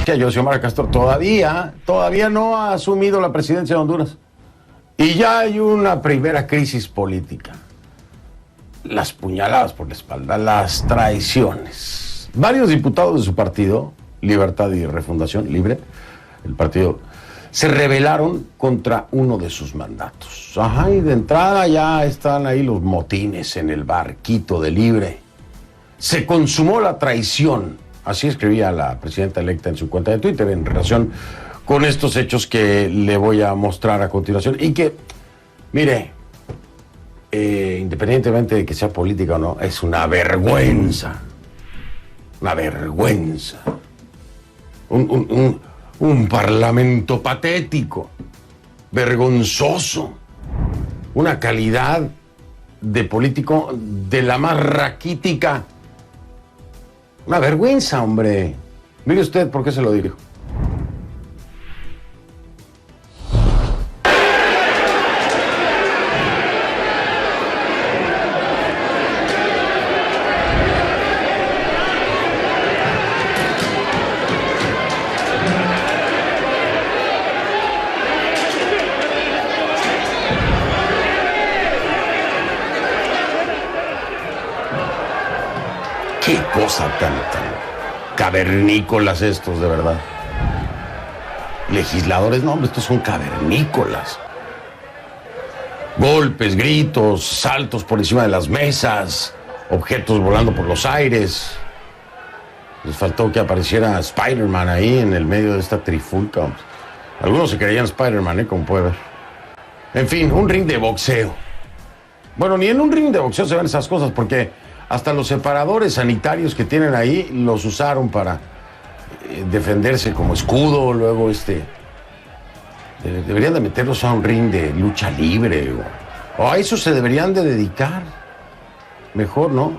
Que Xiomara Castro todavía no ha asumido la presidencia de Honduras. Y ya hay una primera crisis política. Las puñaladas por la espalda, las traiciones. Varios diputados de su partido, Libertad y Refundación, Libre, el partido, se rebelaron contra uno de sus mandatos. Ajá, y de entrada ya están ahí los motines en el barquito de Libre. Se consumó la traición. Así escribía la presidenta electa en su cuenta de Twitter en relación con estos hechos que le voy a mostrar a continuación. Y que, mire, independientemente de que sea política o no, es una vergüenza. Una vergüenza. Un parlamento patético, vergonzoso. Una calidad de político de la más raquítica. Una vergüenza, hombre. Mire usted por qué se lo digo. Qué cosa tan cavernícolas estos, de verdad. Legisladores, no, hombre, estos son cavernícolas. Golpes, gritos, saltos por encima de las mesas, objetos volando por los aires. Les faltó que apareciera Spider-Man ahí en el medio de esta trifulca. Algunos se creían Spider-Man, como puede ver. En fin, un ring de boxeo. Bueno, ni en un ring de boxeo se ven esas cosas, porque hasta los separadores sanitarios que tienen ahí los usaron para defenderse como escudo. Luego deberían de meterlos a un ring de lucha libre o a eso se deberían de dedicar. Mejor, ¿no?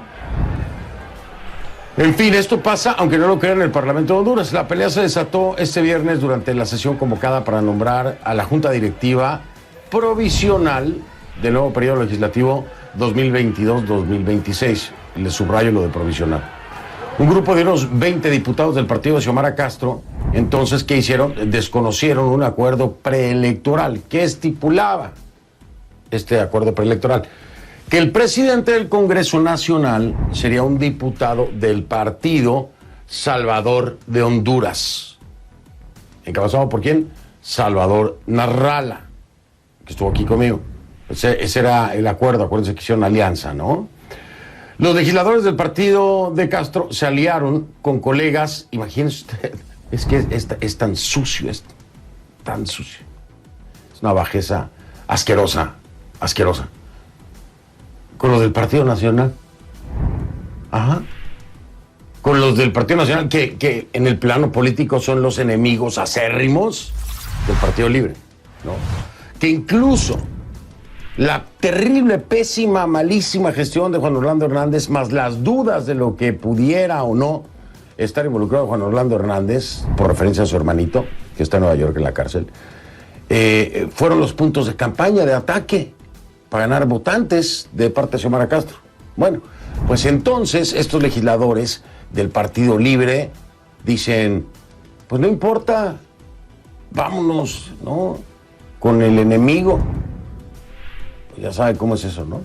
En fin, esto pasa, aunque no lo crean, en el Parlamento de Honduras. La pelea se desató este viernes durante la sesión convocada para nombrar a la Junta Directiva Provisional del nuevo periodo legislativo 2022-2026. Les subrayo lo de provisional. Un grupo de unos 20 diputados del partido de Xiomara Castro, entonces, ¿qué hicieron? Desconocieron un acuerdo preelectoral. ¿Qué estipulaba este acuerdo preelectoral? Que el presidente del Congreso Nacional sería un diputado del partido Salvador de Honduras. ¿Encabezado por quién? Salvador Narrala, que estuvo aquí conmigo. Ese era el acuerdo. Acuérdense que hicieron alianza, ¿no? Los legisladores del partido de Castro se aliaron con colegas. Imagínense usted, es que es tan sucio, es tan sucio. Es una bajeza asquerosa. Con los del Partido Nacional. Ajá. Con los del Partido Nacional, que en el plano político son los enemigos acérrimos del Partido Libre, ¿no? Que incluso la terrible, pésima, malísima gestión de Juan Orlando Hernández, más las dudas de lo que pudiera o no estar involucrado Juan Orlando Hernández, por referencia a su hermanito, que está en Nueva York en la cárcel, fueron los puntos de campaña, de ataque, para ganar votantes de parte de Xiomara Castro. Bueno, pues entonces estos legisladores del Partido Libre dicen, pues no importa, vámonos, ¿no?, con el enemigo. Ya sabe cómo es eso, ¿no?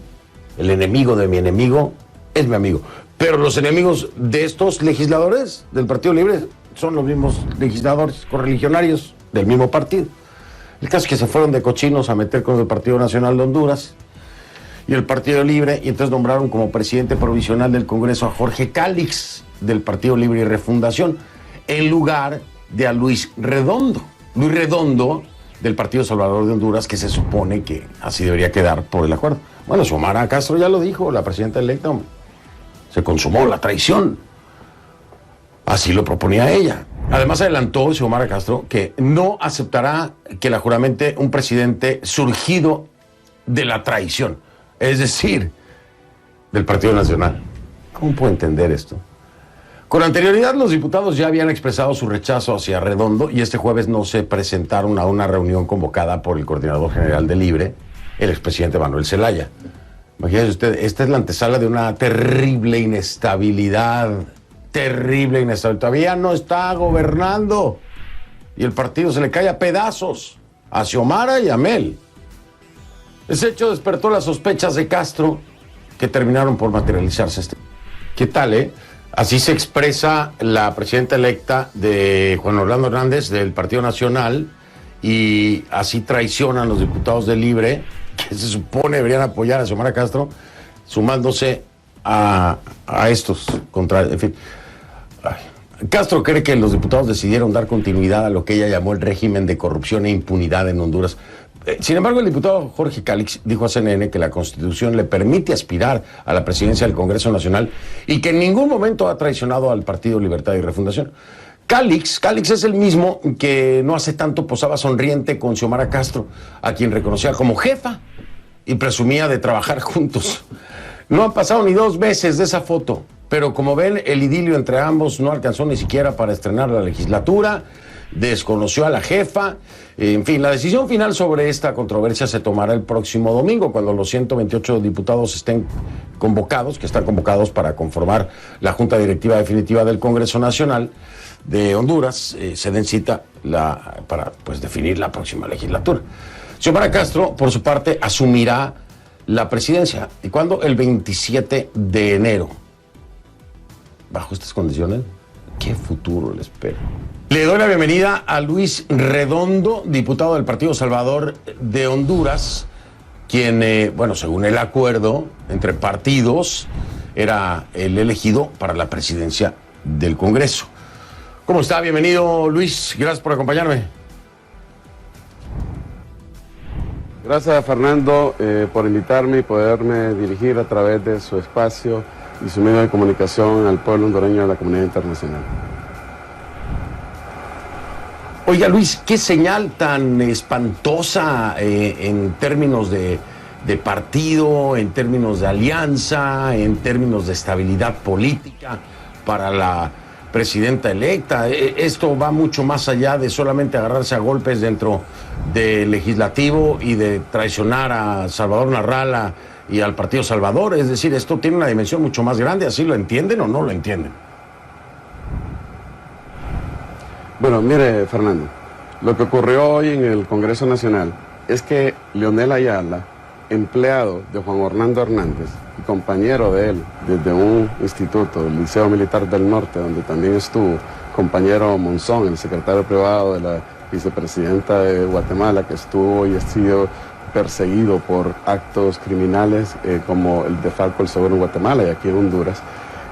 El enemigo de mi enemigo es mi amigo. Pero los enemigos de estos legisladores del Partido Libre son los mismos legisladores correligionarios del mismo partido. El caso es que se fueron de cochinos a meter con el Partido Nacional de Honduras y el Partido Libre, y entonces nombraron como presidente provisional del Congreso a Jorge Cálix, del Partido Libre y Refundación, en lugar de a Luis Redondo. Luis Redondo, del Partido Salvador de Honduras, que se supone que así debería quedar por el acuerdo. Bueno, Xiomara Castro ya lo dijo, la presidenta electa, hombre. Se consumó la traición. Así lo proponía ella. Además adelantó Xiomara Castro que no aceptará que la juramente un presidente surgido de la traición, es decir, del Partido Nacional. ¿Cómo puedo entender esto? Con anterioridad, los diputados ya habían expresado su rechazo hacia Redondo y este jueves no se presentaron a una reunión convocada por el coordinador general de Libre, el expresidente Manuel Zelaya. Imagínese usted, esta es la antesala de una terrible inestabilidad terrible inestabilidad. Todavía no está gobernando y el partido se le cae a pedazos a Xiomara y a Mel. Ese hecho despertó las sospechas de Castro que terminaron por materializarse. ¿Qué tal, eh? Así se expresa la presidenta electa de Juan Orlando Hernández del Partido Nacional y así traicionan los diputados de Libre, que se supone deberían apoyar a Xiomara Castro, sumándose a estos contra... En fin. Castro cree que los diputados decidieron dar continuidad a lo que ella llamó el régimen de corrupción e impunidad en Honduras. Sin embargo, el diputado Jorge Calix dijo a CNN que la Constitución le permite aspirar a la presidencia del Congreso Nacional y que en ningún momento ha traicionado al Partido Libertad y Refundación. Calix es el mismo que no hace tanto posaba sonriente con Xiomara Castro, a quien reconocía como jefa y presumía de trabajar juntos. No han pasado ni 2 meses de esa foto, pero como ven, el idilio entre ambos no alcanzó ni siquiera para estrenar la legislatura, desconoció a la jefa. En fin, la decisión final sobre esta controversia se tomará el próximo domingo, cuando los 128 diputados estén convocados, que están convocados para conformar la Junta Directiva Definitiva del Congreso Nacional de Honduras, se den cita para definir la próxima legislatura. Xiomara Castro, por su parte, asumirá la presidencia. ¿Y cuándo? El 27 de enero. Bajo estas condiciones, ¿qué futuro le espera? Le doy la bienvenida a Luis Redondo, diputado del Partido Salvador de Honduras, quien, según el acuerdo entre partidos, era el elegido para la presidencia del Congreso. ¿Cómo está? Bienvenido, Luis. Gracias por acompañarme. Gracias, Fernando, por invitarme y poderme dirigir a través de su espacio y su medio de comunicación al pueblo hondureño de la comunidad internacional. Oiga, Luis, qué señal tan espantosa en términos de partido, en términos de alianza, en términos de estabilidad política para la presidenta electa. Esto va mucho más allá de solamente agarrarse a golpes dentro del legislativo y de traicionar a Salvador Narrala y al Partido Salvador. Es decir, esto tiene una dimensión mucho más grande. ¿Así lo entienden o no lo entienden? Bueno, mire, Fernando, lo que ocurrió hoy en el Congreso Nacional es que Leonel Ayala, empleado de Juan Orlando Hernández y compañero de él desde un instituto, el Liceo Militar del Norte, donde también estuvo compañero Monzón, el secretario privado de la vicepresidenta de Guatemala, que estuvo y ha sido perseguido por actos criminales como el defalco del seguro en Guatemala y aquí en Honduras.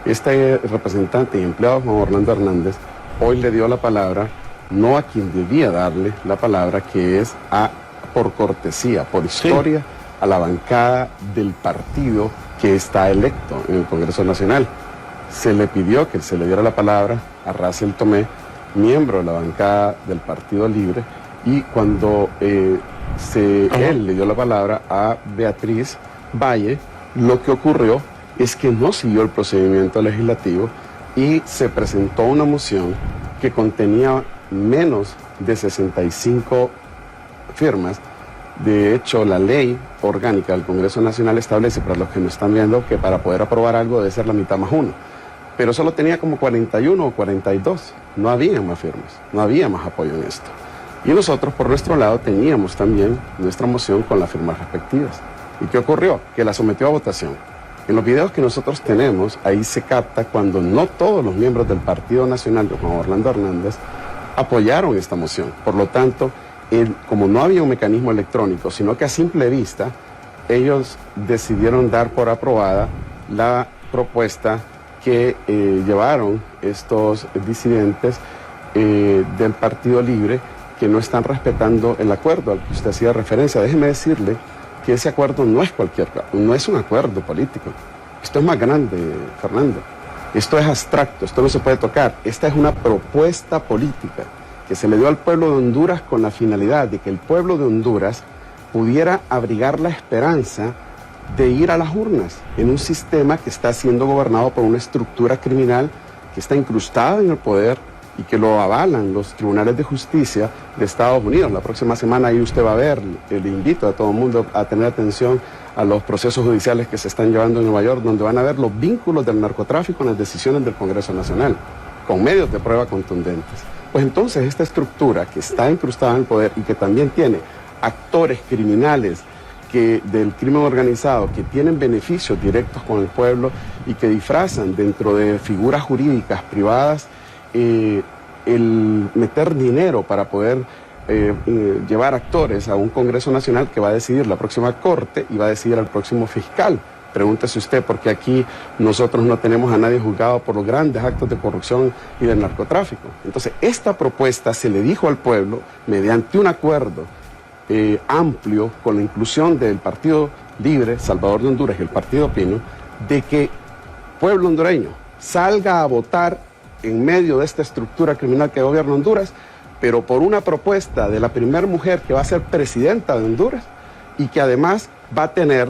Este representante y empleado Juan Orlando Hernández hoy le dio la palabra, no a quien debía darle la palabra, que es por cortesía, por historia, sí, a la bancada del partido que está electo en el Congreso Nacional. Se le pidió que se le diera la palabra a Raciel Tomé, miembro de la bancada del Partido Libre, y cuando él le dio la palabra a Beatriz Valle, lo que ocurrió es que no siguió el procedimiento legislativo y se presentó una moción que contenía menos de 65 firmas. De hecho, la ley orgánica del Congreso Nacional establece, para los que nos están viendo, que para poder aprobar algo debe ser la mitad más uno. Pero solo tenía como 41 o 42. No había más firmas, no había más apoyo en esto. Y nosotros, por nuestro lado, teníamos también nuestra moción con las firmas respectivas. ¿Y qué ocurrió? Que la sometió a votación. En los videos que nosotros tenemos, ahí se capta cuando no todos los miembros del Partido Nacional de Juan Orlando Hernández apoyaron esta moción. Por lo tanto, como no había un mecanismo electrónico, sino que a simple vista, ellos decidieron dar por aprobada la propuesta que llevaron estos disidentes del Partido Libre, que no están respetando el acuerdo al que usted hacía referencia. Déjeme decirle que ese acuerdo no es un acuerdo político. Esto es más grande, Fernando. Esto es abstracto, esto no se puede tocar. Esta es una propuesta política que se le dio al pueblo de Honduras con la finalidad de que el pueblo de Honduras pudiera abrigar la esperanza de ir a las urnas en un sistema que está siendo gobernado por una estructura criminal que está incrustada en el poder y que lo avalan los tribunales de justicia de Estados Unidos. La próxima semana ahí usted va a ver, le invito a todo el mundo a tener atención a los procesos judiciales que se están llevando en Nueva York, donde van a ver los vínculos del narcotráfico en las decisiones del Congreso Nacional, con medios de prueba contundentes. Pues entonces esta estructura que está incrustada en el poder y que también tiene actores criminales del crimen organizado que tienen beneficios directos con el pueblo y que disfrazan dentro de figuras jurídicas privadas el meter dinero para poder llevar actores a un Congreso Nacional que va a decidir la próxima Corte y va a decidir al próximo fiscal. Pregúntese usted, porque aquí nosotros no tenemos a nadie juzgado por los grandes actos de corrupción y del narcotráfico. Entonces, esta propuesta se le dijo al pueblo mediante un acuerdo amplio con la inclusión del Partido Libre, Salvador de Honduras y el Partido Pino, de que pueblo hondureño salga a votar en medio de esta estructura criminal que gobierna Honduras, pero por una propuesta de la primera mujer que va a ser presidenta de Honduras y que además va a tener,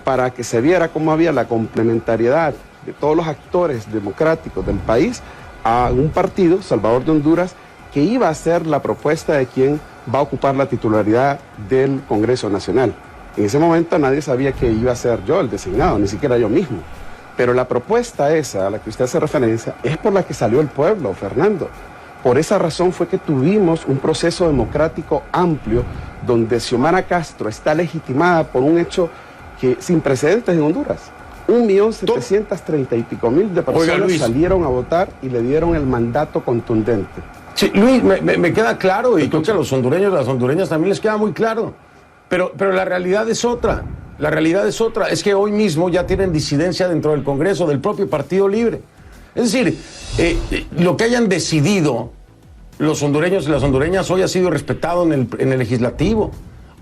para que se viera cómo había la complementariedad de todos los actores democráticos del país, a un partido, Salvador de Honduras, que iba a ser la propuesta de quien va a ocupar la titularidad del Congreso Nacional. En ese momento nadie sabía que iba a ser yo el designado, ni siquiera yo mismo. Pero la propuesta esa a la que usted hace referencia es por la que salió el pueblo, Fernando. Por esa razón fue que tuvimos un proceso democrático amplio donde Xiomara Castro está legitimada por un hecho que sin precedentes en Honduras. 1.730.000 y pico de personas salieron a votar y le dieron el mandato contundente. Sí, Luis, me queda claro, y creo que a los hondureños y a las hondureñas también les queda muy claro. Pero la realidad es otra. La realidad es otra. Es que hoy mismo ya tienen disidencia dentro del Congreso, del propio Partido Libre. Es decir, lo que hayan decidido los hondureños y las hondureñas hoy ha sido respetado en el legislativo.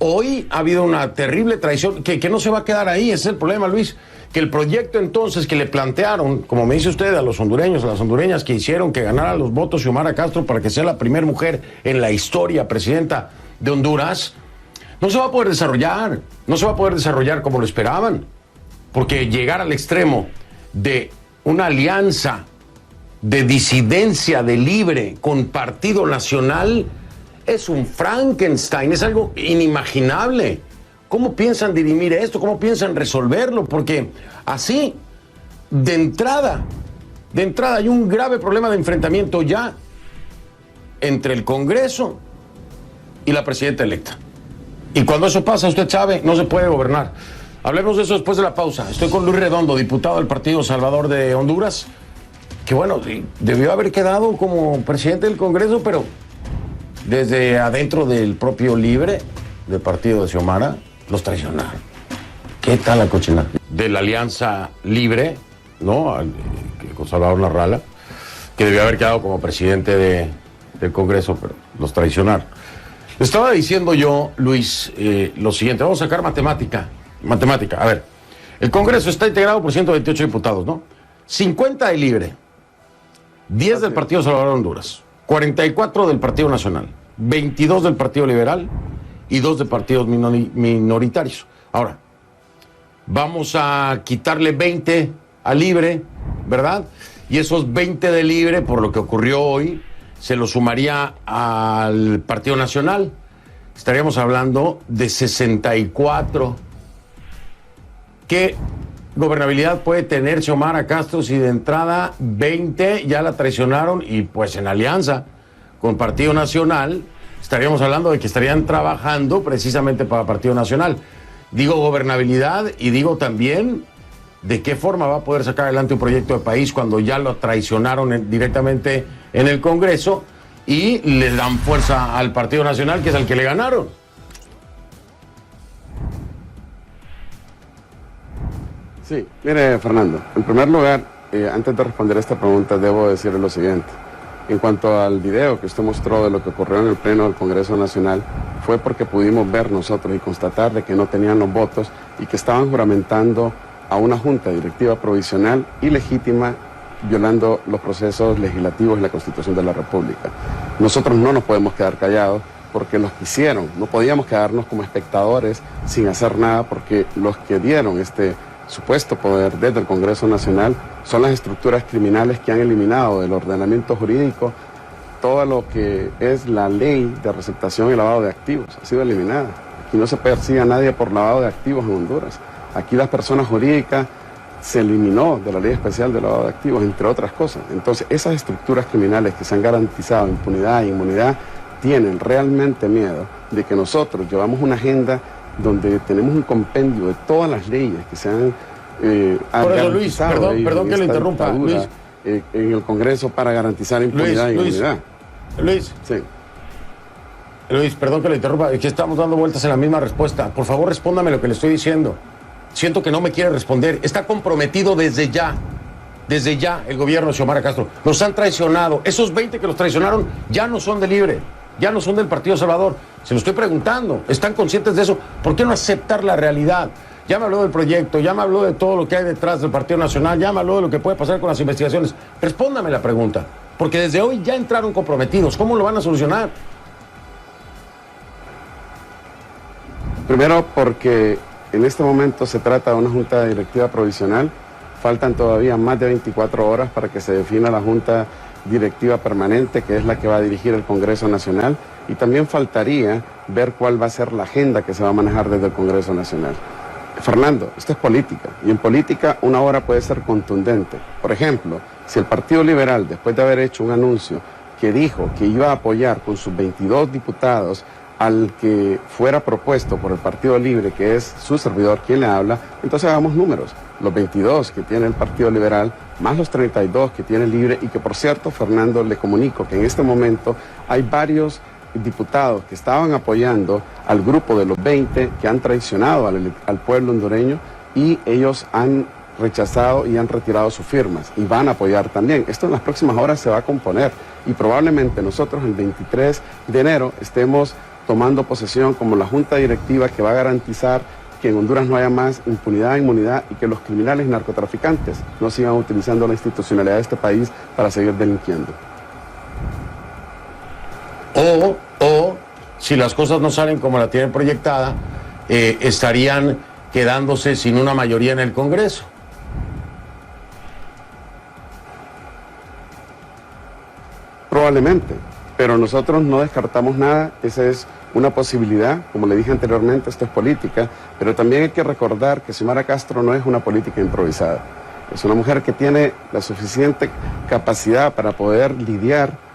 Hoy ha habido una terrible traición que no se va a quedar ahí. Ese es el problema, Luis. Que el proyecto entonces que le plantearon, como me dice usted, a los hondureños, a las hondureñas que hicieron que ganara los votos Xiomara Castro para que sea la primera mujer en la historia presidenta de Honduras, no se va a poder desarrollar. No se va a poder desarrollar como lo esperaban. Porque llegar al extremo de una alianza de disidencia de Libre con Partido Nacional es un Frankenstein, es algo inimaginable. ¿Cómo piensan dirimir esto? ¿Cómo piensan resolverlo? Porque así, de entrada hay un grave problema de enfrentamiento ya entre el Congreso y la presidenta electa. Y cuando eso pasa, usted sabe, no se puede gobernar. Hablemos de eso después de la pausa. Estoy con Luis Redondo, diputado del Partido Salvador de Honduras, que bueno, debió haber quedado como presidente del Congreso, pero desde adentro del propio Libre, del partido de Xiomara, los traicionaron. ¿Qué tal la cochinada? De la Alianza Libre, ¿no? Con Salvador Narrala, que debió haber quedado como presidente del Congreso, pero los traicionaron. Le estaba diciendo yo, Luis, lo siguiente. Vamos a sacar matemática. A ver, el Congreso está integrado por 128 diputados, ¿no? 50 de Libre, 10 del Partido Salvador de Honduras, 44 del Partido Nacional, 22 del Partido Liberal y 2 de partidos minoritarios. Ahora, vamos a quitarle 20 a Libre, ¿verdad? Y esos 20 de Libre, por lo que ocurrió hoy, se lo sumaría al Partido Nacional. Estaríamos hablando de 64. ¿Qué gobernabilidad puede tener Xiomara Castro si de entrada 20 ya la traicionaron y pues en alianza con Partido Nacional estaríamos hablando de que estarían trabajando precisamente para Partido Nacional? Digo gobernabilidad y digo también de qué forma va a poder sacar adelante un proyecto de país cuando ya lo traicionaron directamente en el Congreso y le dan fuerza al Partido Nacional, que es al que le ganaron. Sí, mire, Fernando, en primer lugar, antes de responder esta pregunta, debo decirle lo siguiente. En cuanto al video que usted mostró de lo que ocurrió en el Pleno del Congreso Nacional, fue porque pudimos ver nosotros y constatar de que no tenían los votos y que estaban juramentando a una junta directiva provisional ilegítima, violando los procesos legislativos y la Constitución de la República. Nosotros no nos podemos quedar callados porque los que hicieron, no podíamos quedarnos como espectadores sin hacer nada, porque los que dieron este supuesto poder desde el Congreso Nacional son las estructuras criminales que han eliminado del ordenamiento jurídico todo lo que es la ley de receptación y lavado de activos. Ha sido eliminada. Aquí no se persigue a nadie por lavado de activos en Honduras. Aquí las personas jurídicas se eliminó de la ley especial de lavado de activos, entre otras cosas. Entonces, esas estructuras criminales que se han garantizado impunidad e inmunidad tienen realmente miedo de que nosotros llevamos una agenda donde tenemos un compendio de todas las leyes que se han por eso, Luis, perdón que le interrumpa, Luis. En el Congreso para garantizar impunidad e inmunidad. Luis. Sí. Luis, perdón que le interrumpa, es que estamos dando vueltas en la misma respuesta. Por favor, respóndame lo que le estoy diciendo. Siento que no me quiere responder. Está comprometido desde ya el gobierno de Xiomara Castro. Nos han traicionado. Esos 20 que los traicionaron ya no son de Libre, ya no son del Partido Salvador. Se lo estoy preguntando. ¿Están conscientes de eso? ¿Por qué no aceptar la realidad? Ya me habló del proyecto, ya me habló de todo lo que hay detrás del Partido Nacional, ya me habló de lo que puede pasar con las investigaciones. Respóndame la pregunta, porque desde hoy ya entraron comprometidos. ¿Cómo lo van a solucionar? Primero, porque en este momento se trata de una junta directiva provisional. Faltan todavía más de 24 horas para que se defina la junta directiva permanente, que es la que va a dirigir el Congreso Nacional. Y también faltaría ver cuál va a ser la agenda que se va a manejar desde el Congreso Nacional. Fernando, esto es política, y en política una hora puede ser contundente. Por ejemplo, si el Partido Liberal, después de haber hecho un anuncio que dijo que iba a apoyar con sus 22 diputados al que fuera propuesto por el Partido Libre, que es su servidor quien le habla, entonces hagamos números. Los 22 que tiene el Partido Liberal, más los 32 que tiene Libre, y que por cierto, Fernando, le comunico que en este momento hay varios diputados que estaban apoyando al grupo de los 20 que han traicionado al pueblo hondureño, y ellos han rechazado y han retirado sus firmas y van a apoyar también. Esto en las próximas horas se va a componer y probablemente nosotros el 23 de enero estemos tomando posesión como la junta directiva que va a garantizar que en Honduras no haya más impunidad, inmunidad, y que los criminales y narcotraficantes no sigan utilizando la institucionalidad de este país para seguir delinquiendo. O si las cosas no salen como la tienen proyectada, estarían quedándose sin una mayoría en el Congreso. Probablemente, pero nosotros no descartamos nada. Esa es una posibilidad. Como le dije anteriormente, esto es política, pero también hay que recordar que Xiomara Castro no es una política improvisada. Es una mujer que tiene la suficiente capacidad para poder lidiar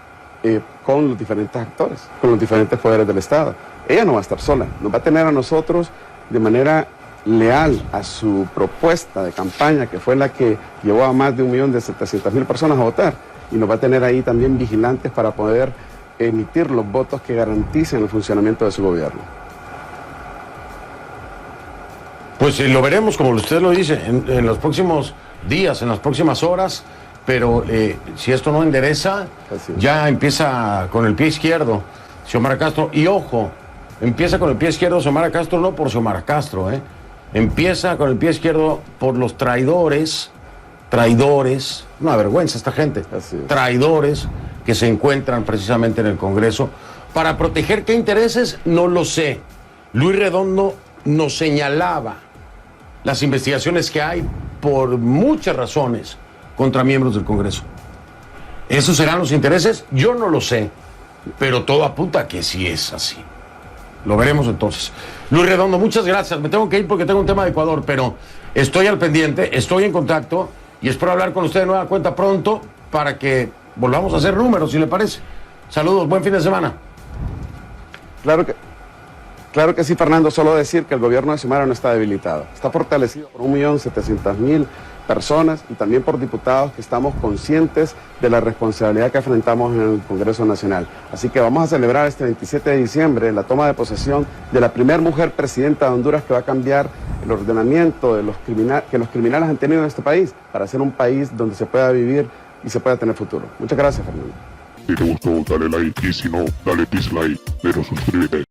con los diferentes actores, con los diferentes poderes del Estado. Ella no va a estar sola, nos va a tener a nosotros de manera leal a su propuesta de campaña, que fue la que llevó a más de 1.700.000 personas a votar, y nos va a tener ahí también vigilantes para poder emitir los votos que garanticen el funcionamiento de su gobierno. Pues lo veremos, como usted lo dice, en los próximos días, en las próximas horas, pero si esto no endereza, ya empieza con el pie izquierdo Xiomara Castro. Y ojo, empieza con el pie izquierdo Xiomara Castro no por Xiomara Castro, empieza con el pie izquierdo por los traidores, una vergüenza esta gente, traidores que se encuentran precisamente en el Congreso. ¿Para proteger qué intereses? No lo sé. Luis Redondo nos señalaba las investigaciones que hay por muchas razones contra miembros del Congreso. ¿Esos serán los intereses? Yo no lo sé, pero todo apunta a que sí es así. Lo veremos entonces. Luis Redondo, muchas gracias. Me tengo que ir porque tengo un tema de Ecuador, pero estoy al pendiente, estoy en contacto y espero hablar con usted de nueva cuenta pronto para que volvamos a hacer números, si le parece. Saludos, buen fin de semana. Claro que sí, Fernando. Solo decir que el gobierno de Xiomara no está debilitado. Está fortalecido por 1.700.000 personas y también por diputados que estamos conscientes de la responsabilidad que afrontamos en el Congreso Nacional. Así que vamos a celebrar este 27 de diciembre la toma de posesión de la primera mujer presidenta de Honduras, que va a cambiar el ordenamiento de que los criminales han tenido en este país para hacer un país donde se pueda vivir y se pueda tener futuro. Muchas gracias, Fernando. Si te gustó, dale like, y si no, dale dislike, pero suscríbete.